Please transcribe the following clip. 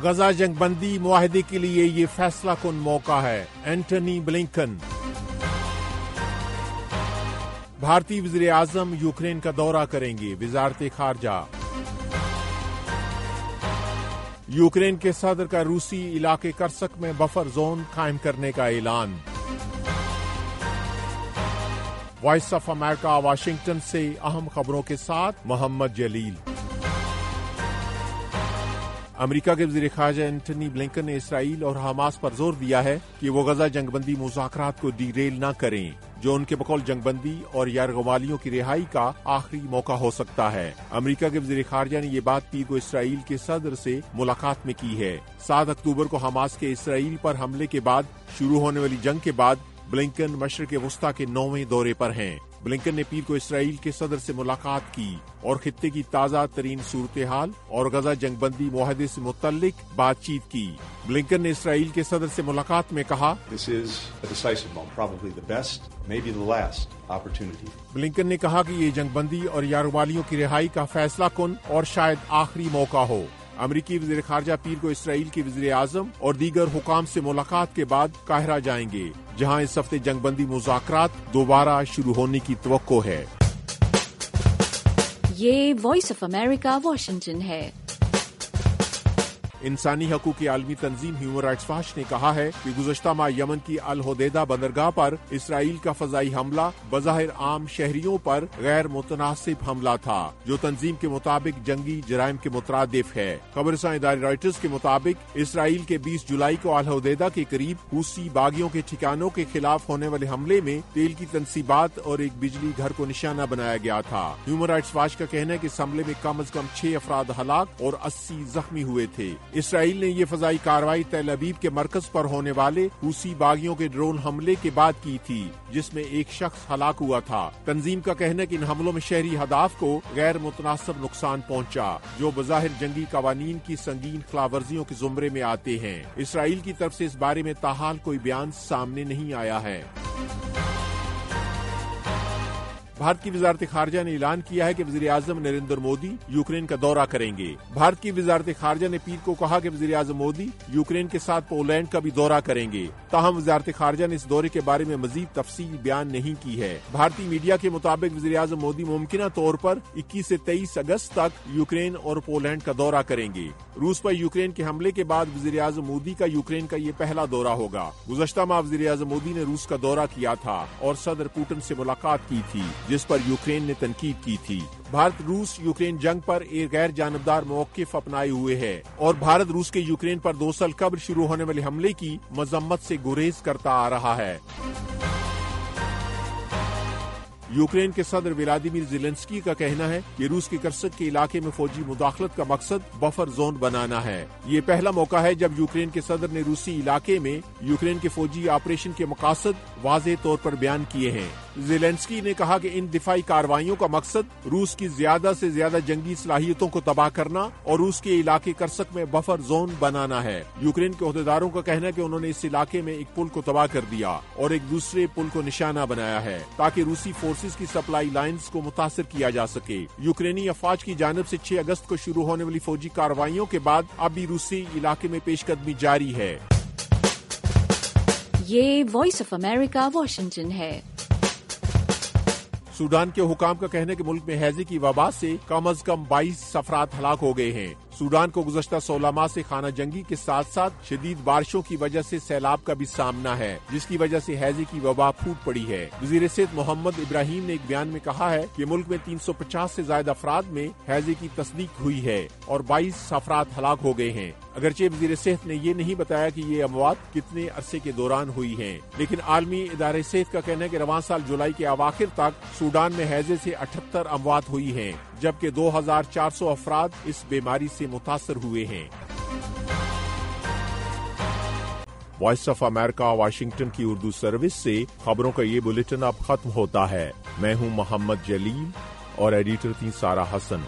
غزہ جنگ بندی معاہدے کے لیے یہ فیصلہ کن موقع ہے، اینٹونی بلنکن۔ بھارتی وزیر اعظم یوکرین کا دورہ کریں گے، وزارت خارجہ۔ یوکرین کے صدر کا روسی علاقے کرسک میں بفر زون قائم کرنے کا اعلان۔ وائس آف امریکہ واشنگٹن سے اہم خبروں کے ساتھ محمد جلیل۔ امریکہ کے وزیر خارجہ اینٹونی بلنکن نے اسرائیل اور حماس پر زور دیا ہے کہ وہ غزہ جنگ بندی مذاکرات کو ڈی ریل نہ کریں، جو ان کے بقول جنگ بندی اور یرغمالیوں کی رہائی کا آخری موقع ہو سکتا ہے۔ امریکہ کے وزیر خارجہ نے یہ بات پیر کو اسرائیل کے صدر سے ملاقات میں کی ہے۔ 7 اکتوبر کو حماس کے اسرائیل پر حملے کے بعد شروع ہونے والی جنگ کے بعد بلنکن مشرق وسطی کے 9ویں دورے پر ہیں۔ بلنکن نے پیر کو اسرائیل کے صدر سے ملاقات کی اور خطے کی تازہ ترین صورتحال اور غزہ جنگ بندی معاہدے سے متعلق بات چیت کی۔ بلنکن نے اسرائیل کے صدر سے ملاقات میں کہا، بلنکن نے کہا کہ یہ جنگ بندی اور یرغمالیوں کی رہائی کا فیصلہ کن اور شاید آخری موقع ہو۔ امریکی وزیر خارجہ پیر کو اسرائیل کے وزیر اعظم اور دیگر حکام سے ملاقات کے بعد قاہرہ جائیں گے، جہاں اس ہفتے جنگ بندی مذاکرات دوبارہ شروع ہونے کی توقع ہے۔ یہ وائس آف امریکہ واشنگٹن ہے۔ انسانی حقوق کی عالمی تنظیم ہیومن رائٹس واچ نے کہا ہے کہ گزشتہ ماہ یمن کی الحدیدہ بندرگاہ پر اسرائیل کا فضائی حملہ بظاہر عام شہریوں پر غیر متناسب حملہ تھا، جو تنظیم کے مطابق جنگی جرائم کے مترادف ہے۔ خبررساں ادارے رائٹرز کے مطابق اسرائیل کے 20 جولائی کو الحدیدہ کے قریب حوثی باغیوں کے ٹھکانوں کے خلاف ہونے والے حملے میں تیل کی تنصیبات اور ایک بجلی گھر کو نشانہ بنایا گیا تھا۔ ہیومن رائٹس واچ کا کہنا ہے کہ اس حملے میں کم از کم 6 افراد ہلاک اور 80 زخمی ہوئے تھے۔ اسرائیل نے یہ فضائی کارروائی تل ابیب کے مرکز پر ہونے والے حوثی باغیوں کے ڈرون حملے کے بعد کی تھی، جس میں ایک شخص ہلاک ہوا تھا۔ تنظیم کا کہنا ہے کہ ان حملوں میں شہری اہداف کو غیر متناسب نقصان پہنچا، جو بظاہر جنگی قوانین کی سنگین خلاف ورزیوں کے زمرے میں آتے ہیں۔ اسرائیل کی طرف سے اس بارے میں تاحال کوئی بیان سامنے نہیں آیا ہے۔ بھارت کی وزارت خارجہ نے اعلان کیا ہے کہ وزیر اعظم نریندر مودی یوکرین کا دورہ کریں گے۔ بھارت کی وزارت خارجہ نے پیر کو کہا کہ وزیر اعظم مودی یوکرین کے ساتھ پولینڈ کا بھی دورہ کریں گے، تاہم وزارت خارجہ نے اس دورے کے بارے میں مزید تفصیل بیان نہیں کی ہے۔ بھارتی میڈیا کے مطابق وزیر اعظم مودی ممکنہ طور پر 21 سے 23 اگست تک یوکرین اور پولینڈ کا دورہ کریں گے۔ روس پر یوکرین کے حملے کے بعد وزیر اعظم مودی کا یوکرین کا یہ پہلا دورہ ہوگا۔ گزشتہ ماہ وزیر اعظم مودی نے روس کا دورہ کیا تھا اور صدر پوٹن سے ملاقات کی تھی، جس پر یوکرین نے تنقید کی تھی۔ بھارت روس یوکرین جنگ پر ایک غیر جانبدار موقف اپنائے ہوئے ہے اور بھارت روس کے یوکرین پر 2 سال قبل شروع ہونے والے حملے کی مذمت سے گریز کرتا آ رہا ہے۔ یوکرین کے صدر ولادیمیر زیلنسکی کا کہنا ہے کہ روس کے کرسک کے علاقے میں فوجی مداخلت کا مقصد بفر زون بنانا ہے۔ یہ پہلا موقع ہے جب یوکرین کے صدر نے روسی علاقے میں یوکرین کے فوجی آپریشن کے مقاصد واضح طور پر بیان کیے ہیں۔ زیلنسکی نے کہا کہ ان دفاعی کارروائیوں کا مقصد روس کی زیادہ سے زیادہ جنگی صلاحیتوں کو تباہ کرنا اور روس کے علاقے کرسک میں بفر زون بنانا ہے۔ یوکرین کے عہدیداروں کا کہنا ہے کہ انہوں نے اس علاقے میں ایک پل کو تباہ کر دیا اور ایک دوسرے پل کو نشانہ بنایا ہے، تاکہ روسی فورسز کی سپلائی لائنز کو متاثر کیا جا سکے۔ یوکرینی افواج کی جانب سے 6 اگست کو شروع ہونے والی فوجی کارروائیوں کے بعد اب بھی روسی علاقے میں پیش قدمی جاری ہے۔ یہ وائس آف امریکہ واشنگٹن ہے۔ سوڈان کے حکام کا کہنا ہے کہ ملک میں ہیضے کی وبا سے کم از کم 22 افراد ہلاک ہو گئے ہیں۔ سوڈان کو گزشتہ 16 ماہ سے خانہ جنگی کے ساتھ ساتھ شدید بارشوں کی وجہ سے سیلاب کا بھی سامنا ہے، جس کی وجہ سے ہیضے کی وبا پھوٹ پڑی ہے۔ وزیر صحت محمد ابراہیم نے ایک بیان میں کہا ہے کہ ملک میں 350 سے زائد افراد میں ہیضے کی تصدیق ہوئی ہے اور 22 افراد ہلاک ہو گئے ہیں۔ اگرچہ وزیر صحت نے یہ نہیں بتایا کہ یہ اموات کتنے عرصے کے دوران ہوئی ہیں، لیکن عالمی ادارے صحت کا کہنا ہے کہ رواں سال جولائی کے اواخر تک سوڈان میں ہیضے سے 78 اموات ہوئی ہیں، جبکہ 2400 افراد اس بیماری سے متاثر ہوئے ہیں۔ وائس آف امریکہ واشنگٹن کی اردو سروس سے خبروں کا یہ بلیٹن اب ختم ہوتا ہے۔ میں ہوں محمد جلیل اور ایڈیٹر تھی سارہ حسن۔